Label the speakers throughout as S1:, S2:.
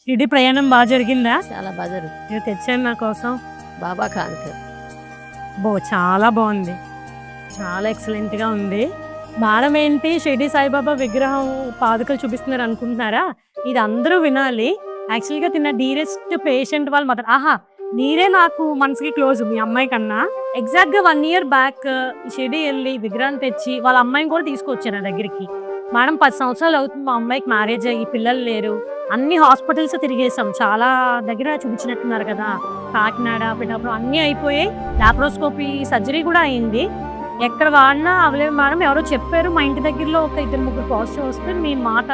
S1: షిరిడి ప్రయాణం బాగా జరిగిందా?
S2: చాలా బాగా జరుగుతుంది.
S1: నేను తెచ్చాను నా కోసం.
S2: బాబా కానుక
S1: చాలా బాగుంది, చాలా ఎక్సలెంట్గా ఉంది. మేడం ఏంటి షిరిడి సాయిబాబా విగ్రహం పాదుకలు చూపిస్తున్నారు అనుకుంటున్నారా? ఇది అందరూ వినాలి. యాక్చువల్గా తిన్న డీరెస్ట్ పేషెంట్ వాళ్ళ మదర్. మీరే నాకు మనసుకి క్లోజ్ మీ అమ్మాయి కన్నా. ఎగ్జాక్ట్గా 1 year బ్యాక్ షిరిడి వెళ్ళి విగ్రహం తెచ్చి వాళ్ళ అమ్మాయిని కూడా తీసుకొచ్చాను నా దగ్గరికి. మేడం 10 సంవత్సరాలు అవుతుంది మా అమ్మాయికి మ్యారేజ్ అయ్యి, పిల్లలు లేరు. అన్ని హాస్పిటల్స్ తిరిగేసాం, చాలా దగ్గర చూపించినట్టున్నారు కదా, కాకినాడ, పిఠాపురం అన్నీ అయిపోయాయి. లాప్రోస్కోపీ సర్జరీ కూడా అయింది. ఎక్కడ వాడినా అవలేదు మేడం. ఎవరో చెప్పారు మా ఇంటి దగ్గరలో ఒక 2-3 పాజిటివ్ వస్తే మీ మాట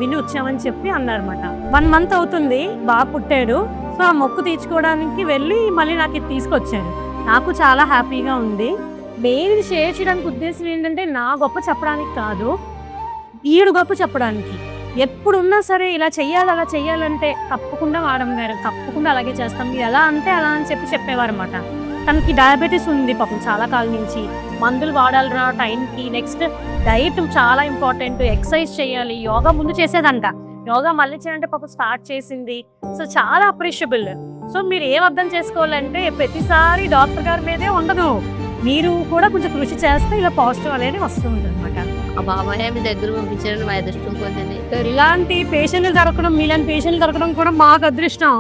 S1: విని వచ్చామని చెప్పి అన్నారన్నమాట. 1 month అవుతుంది, బాగా పుట్టాడు. సో ఆ మొక్కు తీర్చుకోవడానికి వెళ్ళి మళ్ళీ నాకు ఇది తీసుకొచ్చారు. నాకు చాలా హ్యాపీగా ఉంది. మెయిన్ షేర్ చేయడానికి ఉద్దేశం ఏంటంటే నా గొప్ప చెప్పడానికి కాదు, ఈడు గొప్ప చెప్పడానికి. ఎప్పుడున్నా సరే ఇలా చెయ్యాలి అలా చెయ్యాలంటే తప్పకుండా మేడం గారు తప్పకుండా అలాగే చేస్తాం, మీరు ఎలా అంటే అలా అని చెప్పేవారు అన్నమాట. తనకి డయాబెటీస్ ఉంది పాపం చాలా కాలం నుంచి. మందులు వాడాలిరా టైంకి. నెక్స్ట్ డైట్ చాలా ఇంపార్టెంట్, ఎక్సర్సైజ్ చేయాలి. యోగా ముందు చేసేదంట, యోగా మళ్ళీ చేయాలంటే పాపం స్టార్ట్ చేసింది. సో చాలా అప్రిషియబుల్. సో మీరు ఏం అర్థం చేసుకోవాలంటే ప్రతిసారి డాక్టర్ గారి మీదే ఉండదు, మీరు కూడా కొంచెం కృషి చేస్తే ఇలా పాజిటివ్ అనేది వస్తూ ఉంటుంది అనమాట.
S2: ఆ బాబాయ్ మీ దగ్గర పంపించారని మా అదృష్టం పొందింది.
S1: ఇలాంటి పేషెంట్లు దొరకడం, మీలాంటి పేషెంట్లు దొరకడం కూడా మాకు అదృష్టం.